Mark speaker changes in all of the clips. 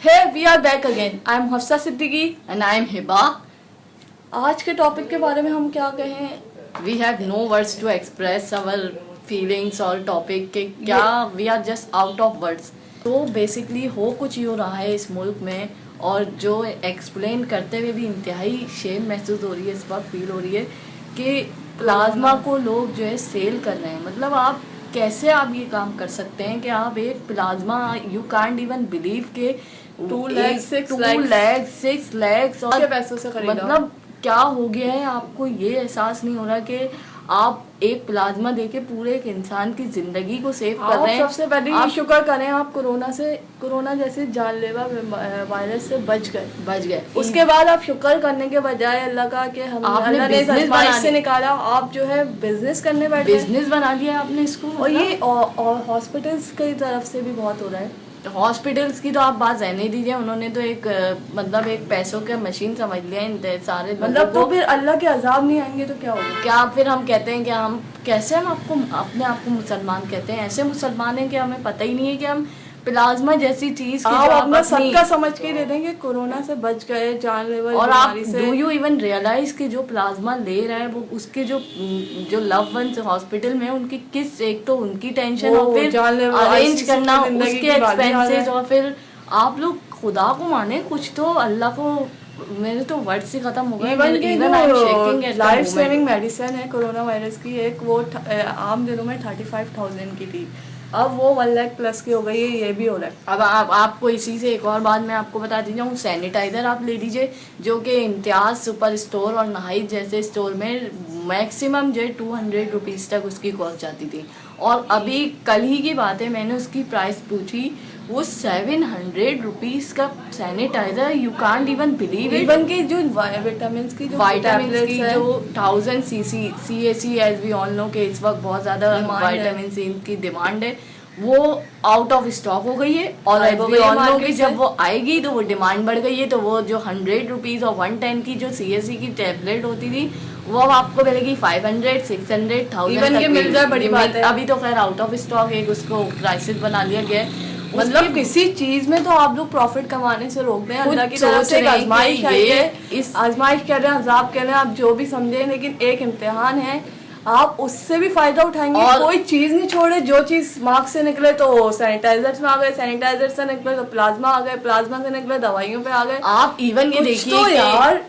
Speaker 1: Hey, we are back again. I am Hafsa Siddiqui
Speaker 2: And I am Hiba.
Speaker 1: आज के topic के बारे में हम क्या कहें?
Speaker 2: We have no words to express our feelings और topic के क्या we are just out of words. तो बेसिकली हो कुछ ही हो रहा है इस मुल्क में, और जो एक्सप्लेन करते हुए भी इंतहाई शेम महसूस हो रही है, इस वक्त फील हो रही है कि प्लाज्मा को लोग जो है सेल कर रहे हैं। मतलब आप कैसे आप ये काम कर सकते हैं कि आप एक plasma, you can't even believe के
Speaker 1: 2 लाख
Speaker 2: 6 लाख
Speaker 1: और पैसों से खरीदा।
Speaker 2: मतलब क्या हो गया है, आपको ये एहसास नहीं हो रहा कि आप एक प्लाज्मा देके पूरे एक इंसान की जिंदगी को सेव कर रहे हैं।
Speaker 1: सबसे पहले आप शुक्र करें आप कोरोना जैसे जानलेवा वायरस से बच गए। उसके बाद आप शुक्र करने के बजाय अल्लाह का कि हम अल्लाह ने इस आजमाइश से निकाला, आप जो है बिजनेस करने बैठे,
Speaker 2: बिजनेस बना लिया आपने इसको।
Speaker 1: और ये और हॉस्पिटल्स की तरफ से भी बहुत हो रहा है।
Speaker 2: हॉस्पिटल्स की तो आप बात रहने दीजिए, उन्होंने तो एक मतलब एक पैसों का मशीन समझ लिया इन सारे
Speaker 1: मतलब तो फिर अल्लाह के अजाब नहीं आएंगे तो क्या होगा?
Speaker 2: क्या फिर हम कहते हैं कि हम कैसे, हम आपको अपने आप को मुसलमान कहते हैं, ऐसे मुसलमान हैं कि हमें पता ही नहीं है कि हम प्लाज्मा जैसी चीज
Speaker 1: आप अपना सबका समझ के दे देंगे कोरोना से बच गए, जानलेवा
Speaker 2: और आप डू यू इवन रियलाइज कि जो प्लाज्मा ले रहा है वो उसके जो लव वंस हॉस्पिटल में उनकी किस, एक तो उनकी टेंशन और फिर अरेंज करना उसके एक्सपेंसेस, और फिर आप लोग खुदा को माने कुछ तो अल्लाह को, मेरे तो वर्ड से खत्म हो गए।
Speaker 1: लाइफ सेविंग मेडिसिन है कोरोना वायरस की, एक वो आम दिनों में 35,000 की थी, अब वो 1 लाख प्लस की हो गई है, ये भी हो रहा है।
Speaker 2: अब आपको इसी से एक और बात मैं आपको बता दी जाऊँ, सैनिटाइजर आप ले लीजिए जो कि इम्तियाज सुपर स्टोर और नाहिद जैसे स्टोर में मैक्सिमम जो है 200 रुपीज़ तक उसकी कॉस्ट जाती थी, और अभी कल ही की बात है मैंने उसकी प्राइस पूछी, वो 700 रुपीज़ का sanitiser, you can't even believe it.
Speaker 1: Even की जो विटामिन की जो
Speaker 2: 1000 CAC as we all know के इस वक्त बहुत ज़्यादा विटामिन सी की डिमांड है, वो आउट ऑफ स्टॉक हो गई है, और एज वी ऑल नो कि जब वो आएगी तो वो डिमांड बढ़ गई है, तो वो जो 100 रुपीज़ और 110 की जो CAC की टैबलेट होती थी वो अब आपको मिलेगी 500, 600, 1000
Speaker 1: तक मिल जाए, बड़ी बात है।
Speaker 2: अभी तो खैर आउट ऑफ स्टॉक है, उसको क्राइसिस बना लिया गया है।
Speaker 1: मतलब किसी चीज में तो आप लोग प्रॉफिट कमाने से रोक रहे हैं, अल्लाह की तरफ से एक आजमाइश आई है, इस आजमाइश कह रहे हैं, अजाब कह रहे हैं, आप जो भी समझे, लेकिन एक इम्तिहान है, आप उससे भी फायदा उठाएंगे। और कोई चीज नहीं छोड़े, जो चीज मार्क से निकले तो सैनिटाइजर में आ गए, सैनिटाइजर से निकले तो प्लाज्मा आ गए, प्लाज्मा से निकले दवाइयों पे आ गए।
Speaker 2: आप इवन ये देखिए
Speaker 1: तो यार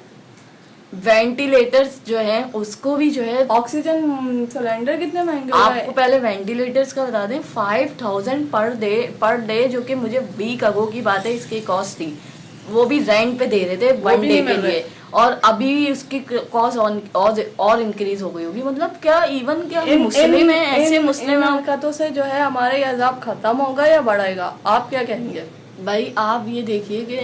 Speaker 2: वेंटिलेटर्स जो है उसको भी जो है,
Speaker 1: ऑक्सीजन सिलेंडर कितने महंगे
Speaker 2: आपको पहले वेंटिलेटर्स का बता दें, 5000 पर डे जो कि मुझे वीक अगो की बात है इसकी कॉस्ट थी, वो भी रेंट पे दे रहे थे 1 डे के लिए, और अभी उसकी कॉस्ट और इंक्रीज हो गई होगी। मतलब क्या इवन क्या मुस्लिम है, ऐसे मुस्लिम
Speaker 1: हरकतों से जो है हमारा ये अजाब खत्म होगा या बढ़ेगा, आप क्या कहेंगे?
Speaker 2: भाई आप ये देखिए कि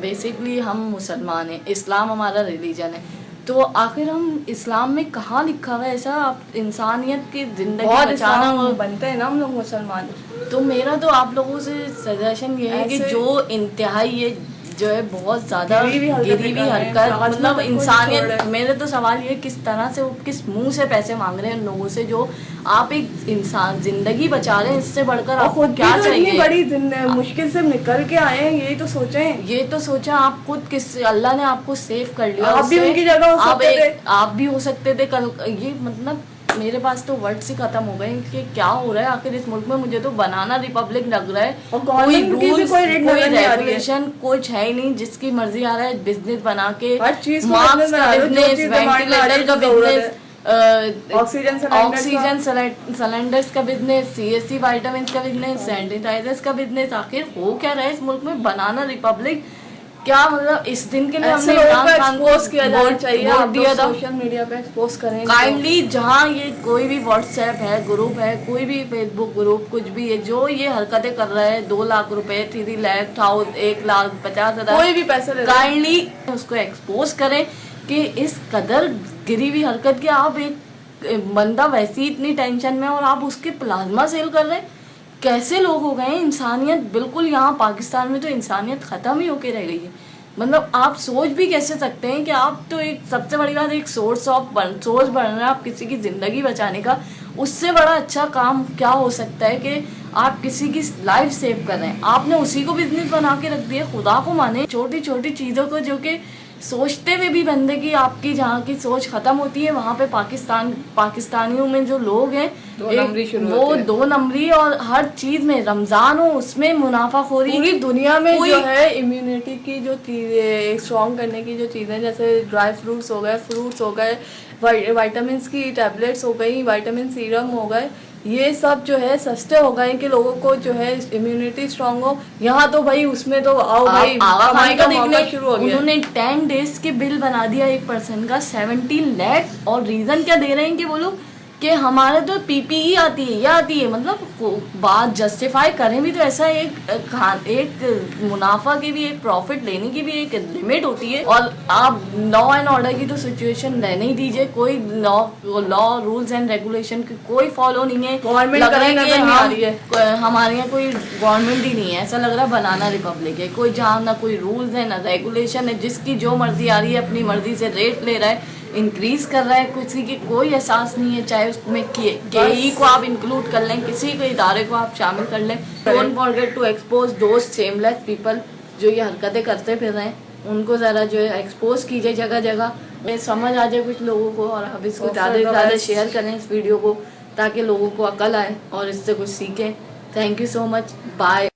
Speaker 2: बेसिकली हम मुसलमान हैं, इस्लाम हमारा रिलीजन है, तो आखिर हम इस्लाम में कहाँ लिखा हुआ है ऐसा आप इंसानियत की जिंदगी बचाना
Speaker 1: बनते हैं ना हम लोग मुसलमान।
Speaker 2: तो मेरा तो आप लोगों से सजेशन ये है कि जो इंतहाई ये जो है बहुत ज्यादा गिरी हुई हरकत, मतलब इंसानियत, मेरे तो सवाल ये किस तरह से, किस मुंह से पैसे मांग रहे हैं उन लोगों से, जो आप एक इंसान जिंदगी बचा रहे हैं, इससे बढ़कर आपको क्या चाहिए?
Speaker 1: बड़ी मुश्किल से निकल के आए हैं, यही तो सोचें, आप खुद किस, अल्लाह ने आपको सेव कर लिया, आप भी उनकी जगह आप भी हो सकते थे कल। ये मतलब मेरे पास तो वर्ड से खत्म हो गए कि क्या हो रहा है आखिर इस मुल्क में। मुझे तो बनाना रिपब्लिक लग रहा है, कोई रूल्स, कोई रेगुलेशन कुछ है ही नहीं, जिसकी मर्जी आ रहा है बिजनेस बना के, मास्क का बिजनेस, वेंटिलेटर का बिजनेस, ऑक्सीजन सिलेंडर्स का बिजनेस, CAC विटामिन का बिजनेस, सैनिटाइजर्स का बिजनेस। आखिर हो क्या रहा है इस मुल्क में? बनाना रिपब्लिक क्या मतलब? इस दिन के लिए हमने इमरान खान को किया जाना चाहिए,
Speaker 2: वोट दिया था,
Speaker 1: सोशल मीडिया पे एक्सपोज करें
Speaker 2: काइंडली, जहाँ ये कोई भी व्हाट्सएप है ग्रुप है, कोई भी फेसबुक ग्रुप कुछ भी है, जो ये हरकतें कर रहा है, 2 लाख रुपए, 3 लाख, 1,50,000,
Speaker 1: कोई भी पैसे
Speaker 2: काइंडली उसको एक्सपोज करें कि इस कदर गिरी हुई हरकत की, आप एक बंदा वैसी इतनी टेंशन में और आप उसके प्लाज्मा सेल कर रहे हैं। कैसे लोग हो गए हैं? इंसानियत बिल्कुल, यहाँ पाकिस्तान में तो इंसानियत ख़त्म ही होके रह गई है। मतलब आप सोच भी कैसे सकते हैं कि आप तो एक, सबसे बड़ी बात, एक सोर्स बन रहा है आप किसी की ज़िंदगी बचाने का, उससे बड़ा अच्छा काम क्या हो सकता है कि
Speaker 1: आप किसी की लाइफ सेव कर रहे हैं, आपने उसी को बिजनेस बना के रख दिया। खुदा को माने, छोटी छोटी चीज़ों को जो कि सोचते हुए भी बंदे की आपकी जहाँ की सोच खत्म होती है, वहाँ पे पाकिस्तानियों में जो लोग हैं वो 2 नंबरी, और हर चीज में, रमजान हो उसमें मुनाफाखोरी। पूरी दुनिया में जो है इम्यूनिटी की जो चीजें स्ट्रॉन्ग करने की जो चीजें, जैसे ड्राई फ्रूट्स हो गए, फ्रूट्स हो गए, विटामिन की टैबलेट्स हो गई, विटामिन सीरम हो गए, ये सब जो है सस्ते हो गए कि लोगों को जो है इम्यूनिटी स्ट्रांग हो। यहाँ तो भाई उसमें तो आओ भाई कमाई का मौका शुरू हो गया। उन्होंने 10 डेज के बिल बना दिया एक पर्सन का 70 लाख, और रीजन क्या दे रहे हैं कि वो लोग कि हमारे तो पीपीई आती है, या आती है, मतलब बात जस्टिफाई करें भी तो ऐसा एक मुनाफा की भी, एक प्रॉफिट लेने की भी एक लिमिट होती है। और आप लॉ एंड ऑर्डर की तो सिचुएशन रहने ही दीजिए, कोई लॉ रूल्स एंड रेगुलेशन की कोई फॉलो नहीं है। गवर्नमेंट हमारे यहाँ कोई गवर्नमेंट ही नहीं है, ऐसा लग रहा है बनाना रिपब्लिक है। कोई जहाँ ना कोई रूल्स है ना रेगुलेशन है, जिसकी जो मर्जी आ रही है अपनी मर्जी से रेट ले रहा है, इंक्रीज कर रहा है, किसी की कोई एहसास नहीं है। चाहे उसमें केई को आप इंक्लूड कर लें, किसी को इदारे को आप शामिल कर लें। Don't forget to expose those shameless people जो ये हरकतें करते फिर रहे हैं, उनको ज़रा जो है एक्सपोज कीजिए जगह जगह, समझ आ जाए कुछ लोगों को। और अब इसको ज़्यादा से ज़्यादा शेयर करें इस वीडियो को, ताकि लोगों को अकल आए और इससे कुछ सीखें। Thank you so much, bye.